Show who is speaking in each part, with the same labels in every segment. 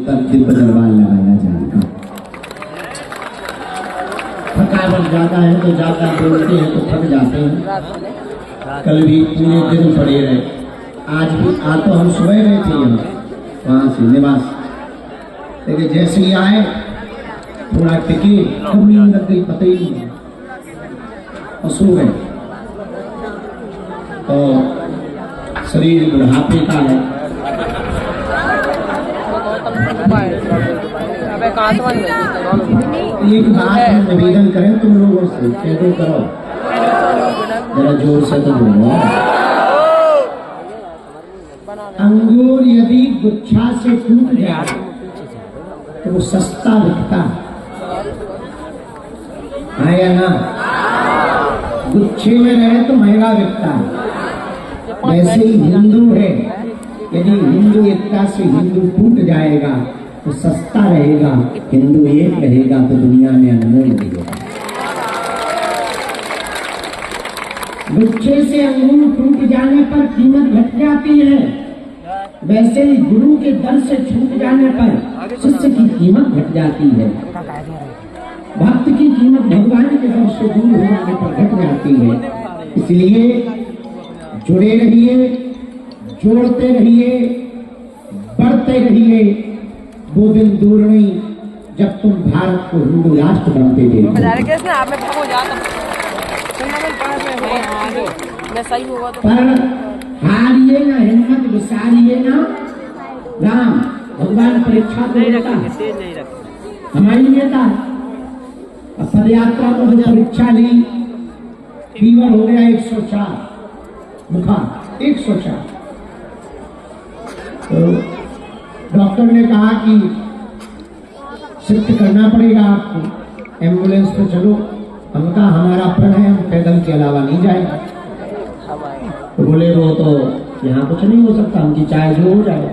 Speaker 1: पर दिल पर दरबार लगाया जाएगा। थकावट ज्यादा है तो ज्यादा बोलते हैं तो थक जाते हैं। कल भी पूरे दिन पड़े रहे, आज भी आ तो हम सुबह रहे थे वहां से निवास, लेकिन जैसे ही आए थोड़ा टिके, कब नींद लग गई पता ही नहीं और सो गए। तो शरीर बुढ़ापे का है। एक बात हम निवेदन करें तुम लोगों से, कह दो करो जरा जोर से तो बोलो। अंगूर यदि गुच्छा से टूट जाए तो वो सस्ता बिकता है या ना? गुच्छे में रहे तो महंगा बिकता है। वैसे ही हिंदू है, यदि हिंदू एकता से हिंदू टूट जाएगा तो सस्ता रहेगा, हिंदू एक रहेगा तो दुनिया में अनमोल रहेगा। गुच्छे से अंगूर टूट जाने पर कीमत घट जाती है, वैसे ही गुरु के दर से छूट जाने पर शिष्य की कीमत घट जाती है। भक्त की कीमत भगवान के दर से दूर हो जाने पर घट जाती है। इसलिए जुड़े रहिए, जोड़ते रहिए, बढ़ते रहिए। वो दिन दूर नहीं जब तुम भारत को हिंदू राष्ट्र बनते देखोगे। पर हारिए ना, हिम्मत विसारिए ना। राम भगवान परीक्षा को लेता है, हमारी लेता है। अब पद यात्रा को जो परीक्षा ली, फीवर हो गया 104, बुखार 104। तो डॉक्टर ने कहा कि शिफ्ट करना पड़ेगा आपको, एम्बुलेंस पे चलो। हम कहा हमारा प्रण है, हम पैदल के अलावा नहीं जाएंगे। तो बोले वो तो यहाँ कुछ नहीं हो सकता, उनकी चाहे जो हो जाए।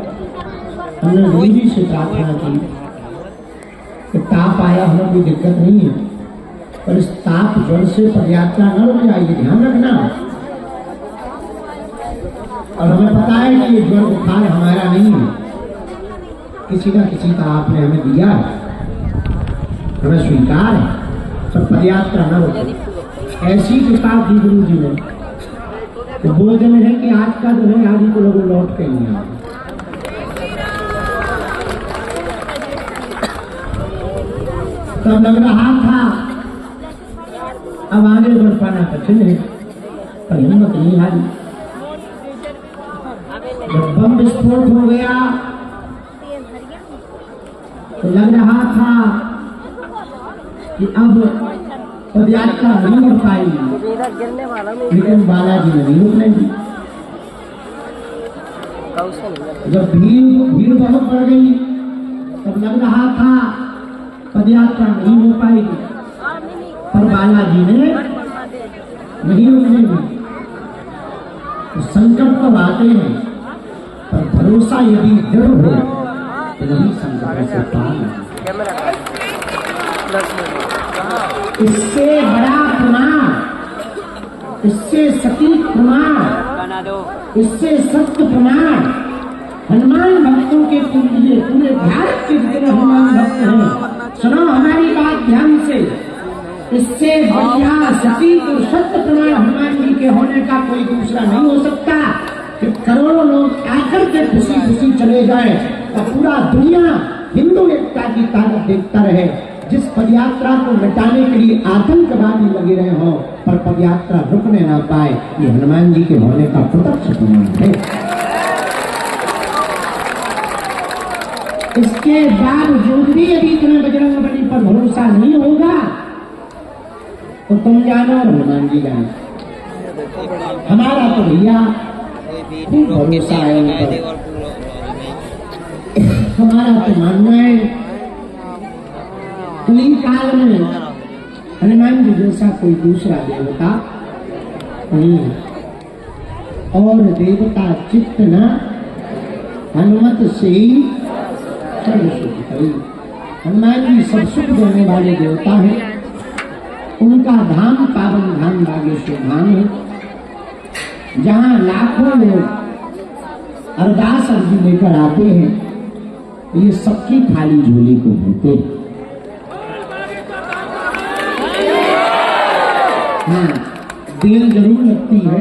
Speaker 1: हमने गुरु जी से प्रार्थना की कि ताप आया हमें कोई दिक्कत नहीं है, पर इस ताप ज्वर से पदयात्रा न रुक जाएगी, ध्यान रखना। और हमें पता है कि ये ज्वर बुखार हमारा नहीं है, किसी ना किसी का आपने हमें दिया है, हमें स्वीकार है, सब पदयात्रा न रुके। ऐसी कृपा दी गुरु जी ने। तो वो दिन है कि आज का दिन है, आज ही को लोग लौट के नहीं आए। तब लग रहा था अब आगे बढ़ पाना कठिन है, पर हिम्मत नहीं हारी। जब बम विस्फोट हो गया तो लग रहा था कि अब पदयात्रा नहीं बढ़ पाएगी, लेकिन बालाजी ने नहीं रुकने दी। जब भीड़ बहुत बढ़ गई तब लग रहा था पदयात्रा नहीं हो पाएगी, पर बालाजी ने नहीं रुकने दी। तो संकट तो आते हैं, पर भरोसा यदि दृढ़ हो तो वही संकट से पार। इससे बड़ा प्रमाण, इससे सटीक प्रमाण, इससे सत्य प्रमाण हनुमान भक्तों के लिए, पूरे भारत के जितने हनुमान भक्त हैं, सुनो हमारी बात ध्यान से। इससे बढ़िया सटीक और सत्य प्रमाण हनुमान जी के होने का कोई दूसरा नहीं हो सकता कि करोड़ों लोग आकर के खुशी खुशी चले जाए और पूरा दुनिया हिंदू एकता की ताकत देखता रहे। जिस पदयात्रा को मिटाने के लिए आतंकवादी लगे रहे हो, पर पदयात्रा रुकने ना पाए, ये हनुमान जी के होने का प्रत्यक्ष प्रमाण है। इसके बावजूद भी यदि तुम्हें बजरंगबली पर भरोसा नहीं होगा तो तुम जानो और हनुमान जी जानो। हमारा तो भैया खूब भरोसा है उन पर। हमारा तो मानना है कली काल में हनुमान जी जैसा कोई दूसरा देवता नहीं है। और देवता चित्त न हनुमत से ही सर्व सुख करी। हनुमान जी सब सुख देने वाले देवता हैं। उनका धाम पावन धाम बागेश्वर धाम है, जहाँ लाखों लोग अरदास अर्जी लेकर आते हैं। ये सबकी खाली झोली को भरते। हाँ, देर जरूर लगती है,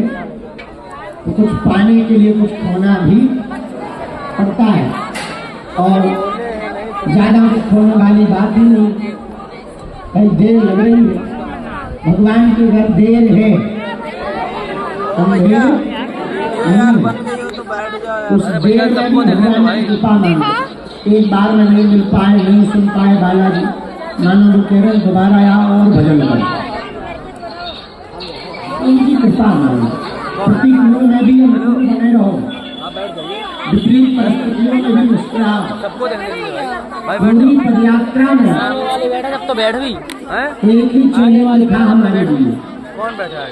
Speaker 1: तो कुछ पाने के लिए कुछ खोना भी पड़ता है, और ज्यादा खोने वाली बात ही नहीं। कहीं देर लग रही है, भगवान के घर देर है, उस देर में भी भगवान की कृपा मांगे। एक बार में नहीं मिल पाए, नहीं सुन पाए बालाजी, मानो वो कह रहे दोबारा आओ और भजन करो, उनकी कृपा मांगे। प्रतिकूल में भी अनुकूल बने रहो, विपरीत परिस्थितियों में भी मुस्कुराओ। पूरी पदयात्रा में
Speaker 2: जब तो बैठ भी
Speaker 1: एक ही चलने वाले था हमारे लिए।
Speaker 2: कौन बैठा है?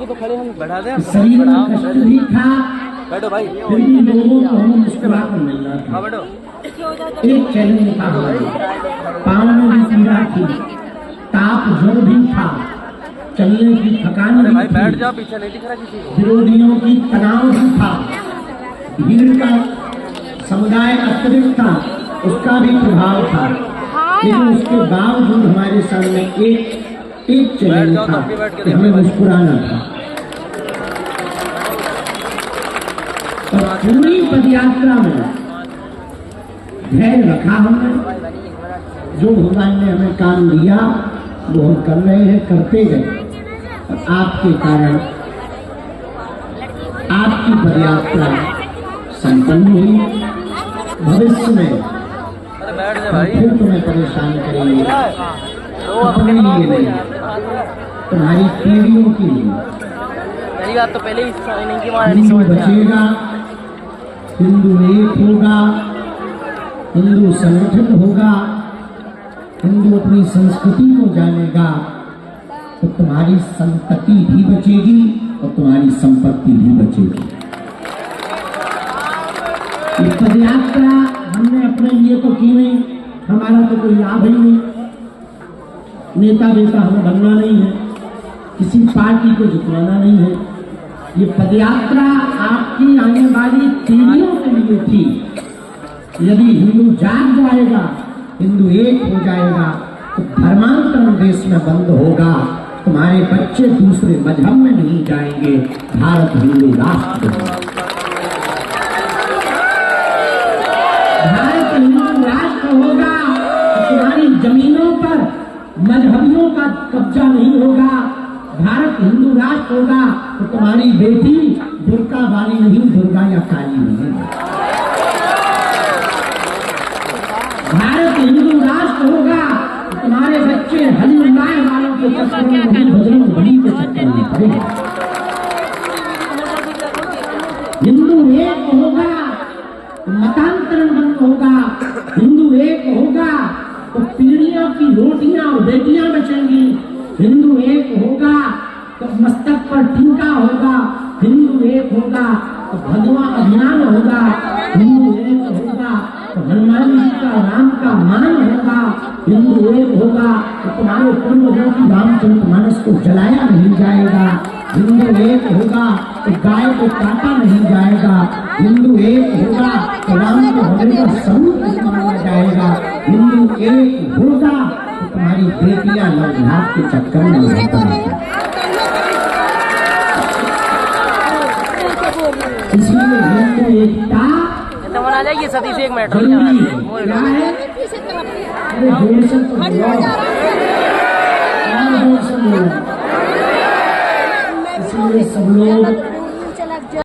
Speaker 2: तो खड़े हम बैठा दें।
Speaker 1: शरीर में कष्ट भी था,
Speaker 2: बैठो भाई,
Speaker 1: फिर भी लोगों को हमें मुस्कुरा कर मिल रहा था।
Speaker 2: बैठो।
Speaker 1: एक चैलेंज था, पाँव में भी पीड़ा थी, ताप जोर भी था, चलने की थकान भी
Speaker 2: भाई बैठ
Speaker 1: थी,
Speaker 2: जाओ, पीछे नहीं दिख रहा किसी को।
Speaker 1: विरोधियों की तनाव भी था, भीड़ का समुदाय अतिरिक्त था, उसका भी प्रभाव था, लेकिन उसके बावजूद हमारे सामने एक चैलेंज था कि हमें मुस्कुराना था। और पूरी पदयात्रा में धैर्य रखा हमने। जो भगवान ने हमें काम दिया वो हम कर रहे हैं, करते गए, और आपके कारण आपकी पदयात्रा संपन्न हुई। भविष्य में फिर तुम्हें परेशान करेंगे, अपने लिए नहीं, तुम्हारी पीढ़ियों के लिए।
Speaker 2: पहली बात तो पहले ही नहीं की मारा,
Speaker 1: हिंदू बचेगा, हिंदू एक होगा, हिंदू संगठन होगा, हिंदू अपनी संस्कृति को जानेगा, तो तुम्हारी संतति भी बचेगी और तुम्हारी संपत्ति भी बचेगी। ये पदयात्रा हमने अपने लिए तो की नहीं, हमारा तो कोई लाभ ही नहीं, नेता बेटा हमें बनना नहीं है, किसी पार्टी को जितवाना नहीं है। ये पदयात्रा आपकी आने वाली पीढ़ियों के लिए थी। यदि हिंदू जाग जाएगा, हिंदू एक हो जाएगा, तो धर्मांतरण देश में बंद होगा, तुम्हारे बच्चे दूसरे मजहब में नहीं जाएंगे, भारत हिंदू राष्ट्र होगा। भारत हिंदू राष्ट्र होगा, तुम्हारी जमीनों पर मजहबियों का कब्जा नहीं होगा। भारत हिंदू राष्ट्र होगा तो तुम्हारी बेटी दुर्गा वाली नहीं, दुर्गा या काली नहीं। भारत हिंदू राष्ट्र होगा तो तुम्हारे बच्चे हनुमान वालों के चक्कर में नहीं, बजरंग बली के चक्कर में पड़ेंगे। हिंदू एक होगा तो मतांतरण बंद होगा, हिंदू एक होगा तो पीढ़ियों की रोटियां और बेटियां बचेंगी, हिंदू एक होगा तो मस्तक पर टीका होगा, हिंदू एक होगा तो भगवा अभियान होगा, हिंदू एक होगा तो हनुमान जी का राम का मान होगा, हिंदू एक होगा तो तुम्हारे पूर्वजों की रामचरितमानस को जलाया नहीं जाएगा, हिंदू एक होगा तो गाय को काटा नहीं जाएगा, हिंदू एक होगा तो राम के होने का स्वरूप नहीं माना जाएगा, हिंदू एक होगा तो तुम्हारी बेटियां नवजात के चक्कर में नहीं पड़ेंगी। इसलिए हिंदू एकता
Speaker 2: आ जाएगी सती से 1 मिनट
Speaker 1: क्या है? अरे जोर से तो बोलो, जोर से बोलो। इसलिए सब लोग